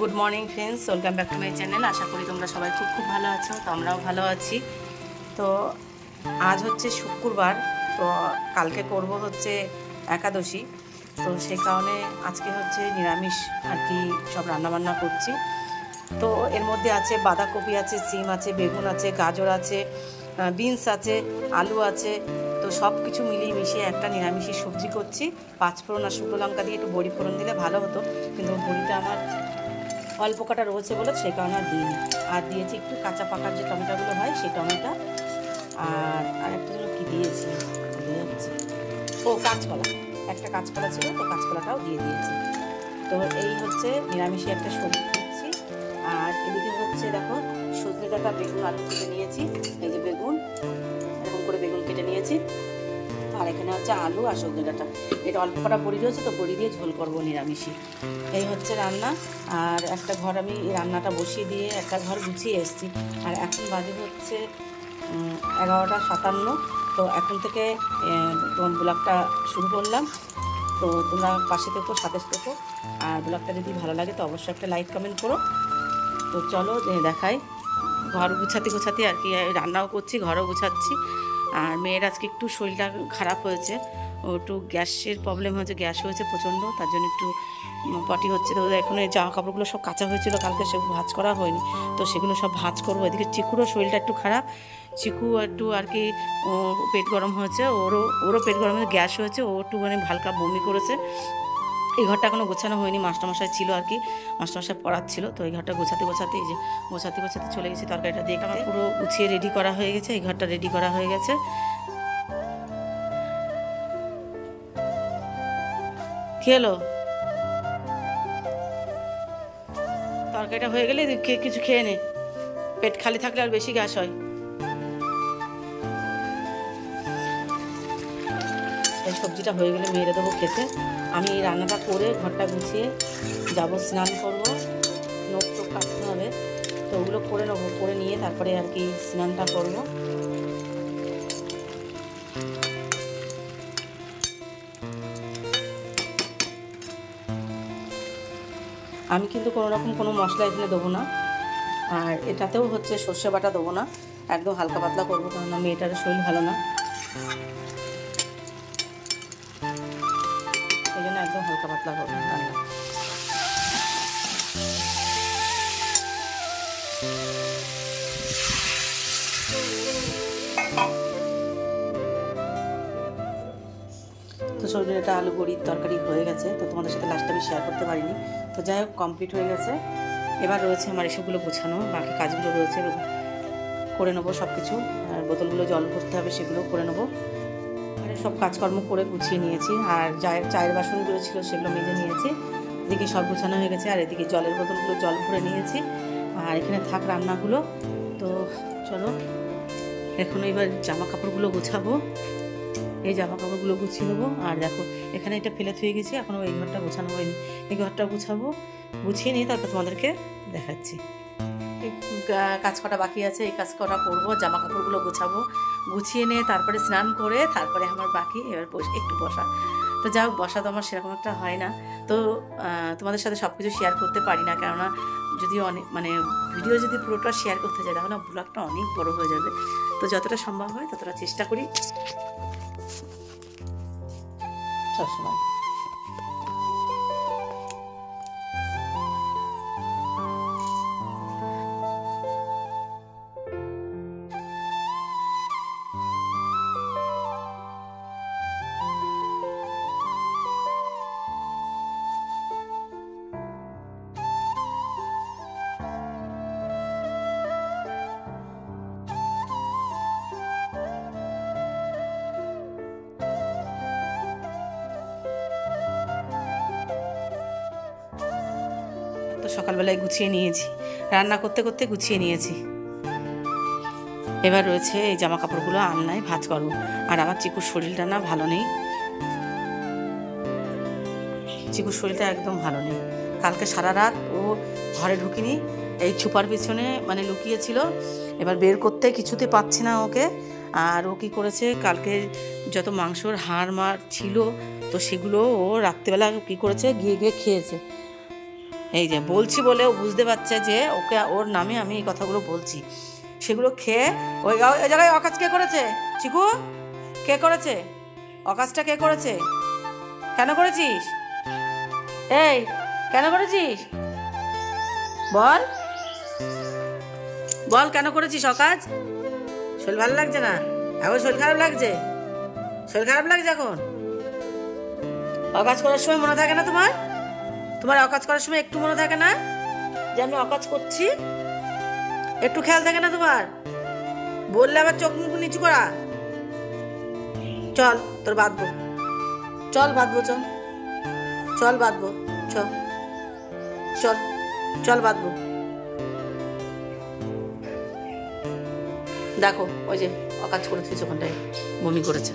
Good morning friends, welcome back to my channel. आशा करी तुम्हारा सबाई खूब खूब भालो आछो। तो आमराओ भालो आछि। तो आज होच्छे शुक्रवार, तो कालके करबो होच्छे एकादशी। तो सेई कारणे आजके होच्छे निरामिष आर कि सब रान्ना बान्ना करछि। तो एर मध्य आछे बाँधाकपि आछे, सिम आछे, बेगुन आछे, गाजर आछे, बिन्स आछे, आलू आछे। तो सब किछु मिलिए मिशिए एक निरामिषी सब्जी करछि। पाँचफोड़न और शुकनो लंका दिए एकटु बड़ी फोड़न दिले भालो हतो, किन्तु बड़िटा आमार अल्प काटा रयेछे बोले सेई कारणे आर दिइनि। आर दिएछि एकटु काँचा पाका जे टमेटोगुलो हय सेई टमेटो আর একটা যেন কি দিয়েছি ভুলে যাচ্ছি, ও কাঁচকলা, একটা কাঁচকলা ছিল তো কাঁচকলাটাও দিয়ে দিয়েছি। তো এই হচ্ছে নিরামিষে একটা সবজি দিচ্ছি। আর এদিকে হচ্ছে দেখো সজনে ডাঁটা, বেগুন, আলু কেটে নিয়েছি। এই যে বেগুন, এরকম করে বেগুন কেটে নিয়েছি। আর এখানে হচ্ছে আলু আর সজনে ডাঁটা। এটা অল্প কটা বড়ি রয়েছে, তো বড়ি দিয়ে ঝোল করবো নিরামিষি। এই হচ্ছে রান্না। আর একটা ঘর আমি রান্নাটা বসিয়ে দিয়ে একটা ঘর গুছিয়ে এসেছি। আর এখন বাজে হচ্ছে 11টা 57। তো এখন থেকে তোমার ব্লগটা শুরু করলাম। তো তোমরা পাশে থেকো, সাথে থেকো। আর ব্লগটা যদি ভালো লাগে তো অবশ্যই একটা লাইক কমেন্ট করো। তো চলো দেখাই। ঘর গুছাতে গুছাতে আর কি রান্নাও করছি, ঘরও গুছাচ্ছি। আর মেয়ের আজকে একটু শরীরটা খারাপ হয়েছে, ও একটু গ্যাসের প্রবলেম হয়েছে, গ্যাস হয়েছে প্রচণ্ড, তার জন্য একটু পটি হচ্ছে। তো এখন এই জামা কাপড়গুলো সব কাঁচা হয়েছিল কালকে, সেগুলো ভাঁজ করা হয়নি। তো সেগুলো সব ভাঁজ করবো। এদিকে চিকুরও শরীরটা একটু খারাপ। চিকু একটু আর কি পেট গরম হয়েছে, ওরও পেট গরম হয়েছে, গ্যাস হয়েছে, ও একটু মানে হালকা বমি করেছে। এই ঘরটা এখনও গোছানো হয়নি, মাস্টারমশাই ছিল আর কি, মাস্টারমশাই পড়াচ্ছিল। তো এই ঘরটা গোছাতে গোছাতে এই যে গোছাতে গোছাতে চলে গেছি। তরকারিটা দিয়ে আমার পুরো গুছিয়ে রেডি করা হয়ে গেছে। এই ঘরটা রেডি করা হয়ে গেছে। কি হলো? তরকারিটা হয়ে গেলে কিছু খেয়ে নে, পেট খালি থাকলে আর বেশি গ্যাস হয়। এই সবজিটা হয়ে গেলে মেরে দেবো খেতে। আমি এই রান্নাটা করে ঘরটা গুছিয়ে যাব, স্নান করবো, নখ টোক কাটতে হবে। তো ওগুলো করে নেবো, করে নিয়ে তারপরে আর কি স্নানটা করবো। আমি কিন্তু কোনো রকম কোনো মশলা এখানে দেবো না। আর এটাতেও হচ্ছে সর্ষে বাটা দেবো না, একদম হালকা পাতলা করবো, কারণ মেয়েটার শরীর ভালো না, এই জন্য একদম হালকা পাতলা করবো রান্না। তো সজনেটা আলু বড়ির তরকারি হয়ে গেছে। তো তোমাদের সাথে লাস্টে আমি শেয়ার করতে পারিনি। তো যাই হোক, কমপ্লিট হয়ে গেছে। এবার রয়েছে আমার এসবগুলো গোছানো, বাকি কাজগুলো রয়েছে, করে নেবো সব কিছু। আর বোতলগুলো জল ভরতে হবে, সেগুলো করে নেবো। আর সব কাজকর্ম করে গুছিয়ে নিয়েছি। আর চায়ের বাসনগুলো ছিল সেগুলো মেজে নিয়েছি। এদিকে সব গোছানো হয়ে গেছে। আর এদিকে জলের বোতলগুলো জল ভরে নিয়েছি। আর এখানে থাক রান্নাগুলো। তো চলো এখন এবার জামা কাপড়গুলো গোছাবো। এই জামা কাপড়গুলো গুছিয়ে নেবো। আর দেখো এখানে এটা ফেলে থুয়ে গেছি, এখনও এই ঘরটা গোছানো হয়নি। এই ঘরটা গুছাবো, গুছিয়ে নিয়ে তারপর তোমাদেরকে দেখাচ্ছি। এই কাজ কটা বাকি আছে, এই কাজ কটা করবো, জামা কাপড়গুলো গোছাবো, গুছিয়ে নিয়ে তারপরে স্নান করে তারপরে আমার বাকি এবার একটু বসা। তো যাই হোক, বসা তো আমার সেরকম একটা হয় না। তো তোমাদের সাথে সব কিছু শেয়ার করতে পারি না, কেননা যদি অনেক মানে ভিডিও যদি পুরোটা শেয়ার করতে যাই তাহলে ব্লগটা অনেক বড় হয়ে যাবে। তো যতটা সম্ভব হয় ততটা চেষ্টা করি সবসময়। তো সকালবেলায় গুছিয়ে নিয়েছি, রান্না করতে করতে গুছিয়ে নিয়েছি। এবার রয়েছে এই জামা কাপড়গুলো আলনায় ভাঁজ করবো। আর আমার চিকুর শরীরটা না ভালো নেই, চিকুর শরীরটা একদম ভালো নেই। কালকে সারা রাত ও ঘরে ঢুকিনি, এই ছুপার পিছনে মানে লুকিয়েছিল। এবার বের করতে কিছুতে পাচ্ছি না ওকে। আর ও কী করেছে, কালকে যত মাংসর হাড় মার ছিল তো সেগুলো ও রাত্রেবেলা কী করেছে, গিয়ে গিয়ে খেয়েছে। এই যে বলছি বলে ও বুঝতে পারছে যে ওকে ওর নামে আমি এই কথাগুলো বলছি। সেগুলো খেয়ে ওই জায়গায় অকাজ কে করেছে? চিকু, কে করেছে অকাজটা? কে করেছে? কেন করেছিস? এই কেন করেছিস? বল বল, কেন করেছিস অকাজ? শরীর ভালো লাগছে না? এখন শরীর খারাপ লাগছে? শরীর খারাপ লাগছে এখন? অকাজ করার সময় মনে থাকে না তোমার? তোমার অকাজ করার সময় একটু মনে থাকে না যে আমি অকাজ করছি? একটু খেয়াল থাকে না তোমার? বললে আবার চোখ মুখ নিচু করা। চল তোর বাঁধবো, চল বাঁধবো, চল চল বাঁধবো, চল চল চল বাঁধবো। দেখো ওই যে অকাজ করেছিস ওখানটায় বমি করেছে।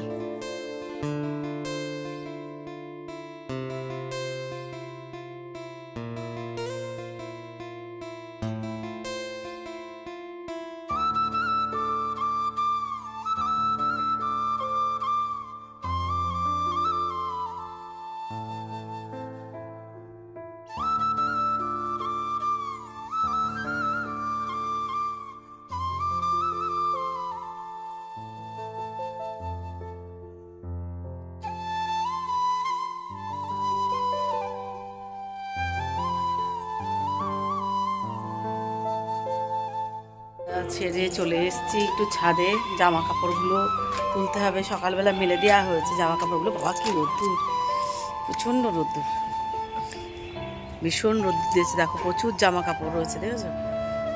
ছেড়ে চলে এসেছি একটু ছাদে, জামা কাপড়গুলো তুলতে হবে। সকালবেলা মেলে দেওয়া হয়েছে জামা কাপড়গুলো। বাবা কি রোদ্দুর, প্রচণ্ড রোদ্দুর, ভীষণ রোদ্দুর দিয়েছে। দেখো প্রচুর জামা কাপড় রয়েছে, দেখেছো?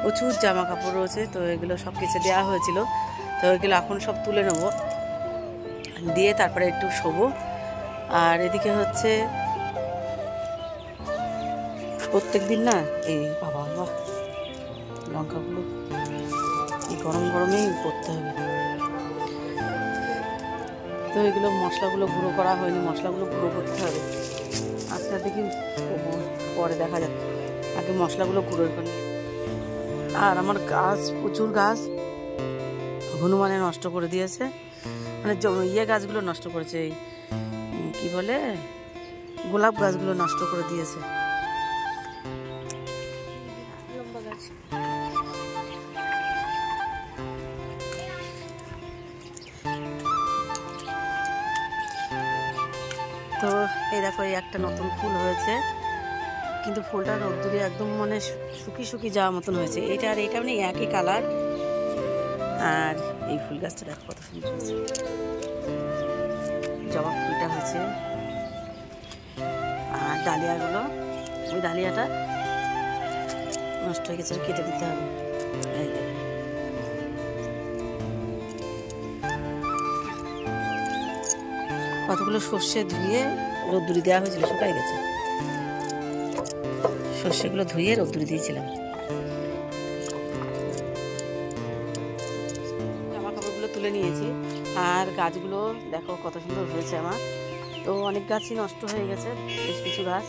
প্রচুর জামা কাপড় রয়েছে। তো এগুলো সব কেচে দেওয়া হয়েছিল, তো এগুলো এখন সব তুলে নেবো, দিয়ে তারপরে একটু শোবো। আর এদিকে হচ্ছে প্রত্যেক দিন না এই বাবা বাবা লঙ্কাগুলো এই গরম গরমেই করতে হবে। তো এগুলো মশলাগুলো গুঁড়ো করা হয়নি, মশলাগুলো গুঁড়ো করতে হবে। আজকে দেখি পরে দেখা যাবে, আগে মশলাগুলো গুঁড়ো করে নিই। আর আমার গাছ, প্রচুর গাছ হনুমানে নষ্ট করে দিয়েছে, মানে গাছগুলো নষ্ট করেছে, এই কি বলে গোলাপ গাছগুলো নষ্ট করে দিয়েছে। লম্বা গাছ। তো এই দেখো এই একটা নতুন ফুল হয়েছে, কিন্তু ফুলটা রোদ্দুরে একদম মানে শুকিয়ে শুকিয়ে যাওয়ার মতন হয়েছে। এইটা আর এইটা মানে একই কালার। আর এই ফুল গাছটা দেখো কত সুন্দর হয়েছে, জবা ফুলটা হয়েছে। আর ডালিয়াগুলো, ওই ডালিয়াটা নষ্ট হয়ে গেছে, কেটে দিতে হবে। কতগুলো সর্ষে ধুয়ে রোদ্দুরি দেওয়া হয়েছিল, শুকাই গেছে। সর্ষেগুলো ধুয়ে রোদ্দুরি দিয়েছিলাম। জামা কাপড়গুলো তুলে নিয়েছি। আর গাছগুলো দেখো কত সুন্দর হয়েছে আমার। তো অনেক গাছই নষ্ট হয়ে গেছে, বেশ কিছু গাছ।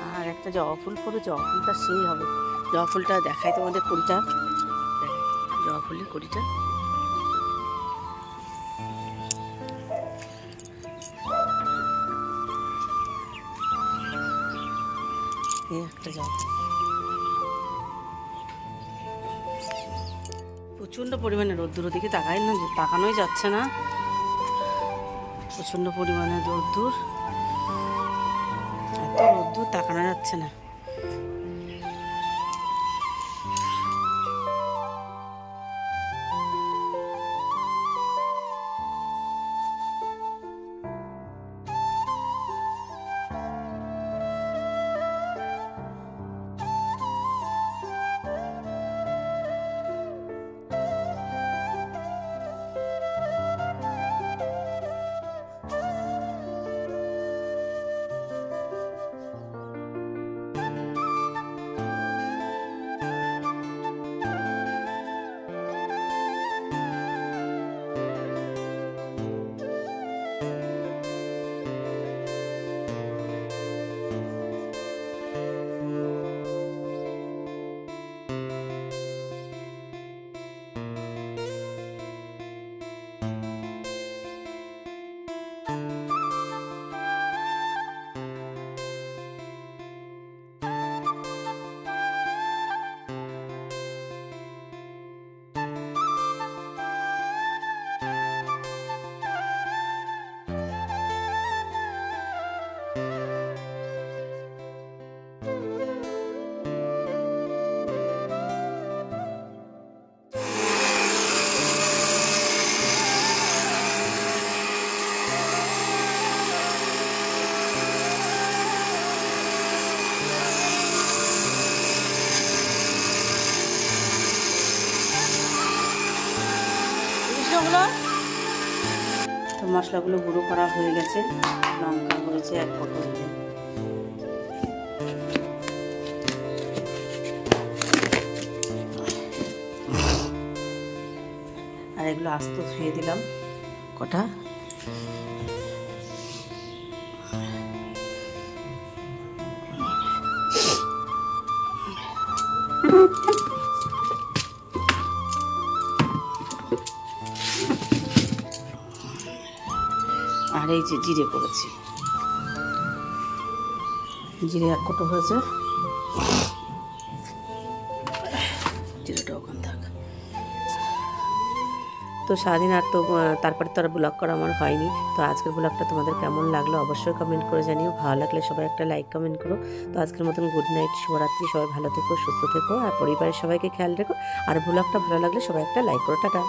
আর একটা জবা ফুল পরে, জবা ফুলটা সেই হবে। জবা ফুলটা দেখাই তোমাদের, কুড়িটা জবা ফুলের কুড়িটা। একটা জবা, প্রচণ্ড পরিমাণে রোদ্দুর, ওদিকে তাকানোই যাচ্ছে না, প্রচণ্ড পরিমাণে রোদ্দুর, এত রোদ্দুর তাকানো যাচ্ছে না। মশলাগুলো? তো মশলাগুলো গুঁড়ো করা হয়ে গেছে। লঙ্কা হয়েছে 1 কোটো, আর এগুলো আস্ত ধুয়ে দিলাম কটা। আর এই যে জিরে করেছি, জিরে 1 কোটো হয়েছে। জিরেটা ওখান থাক। তো সারাদিন আর তো তারপরে তো আর ব্লগ করা আমার হয়নি। তো আজকের ব্লগটা তোমাদের কেমন লাগলো অবশ্যই কমেন্ট করে জানিও। ভালো লাগলে সবাই একটা লাইক কমেন্ট করো। তো আজকের মতন গুড নাইট, শুভরাত্রি। সবাই ভালো থেকো, সুস্থ থেকো, আর পরিবারের সবাইকে খেয়াল রেখো। আর ব্লগটা ভালো লাগলে সবাই একটা লাইক করো। টাটা।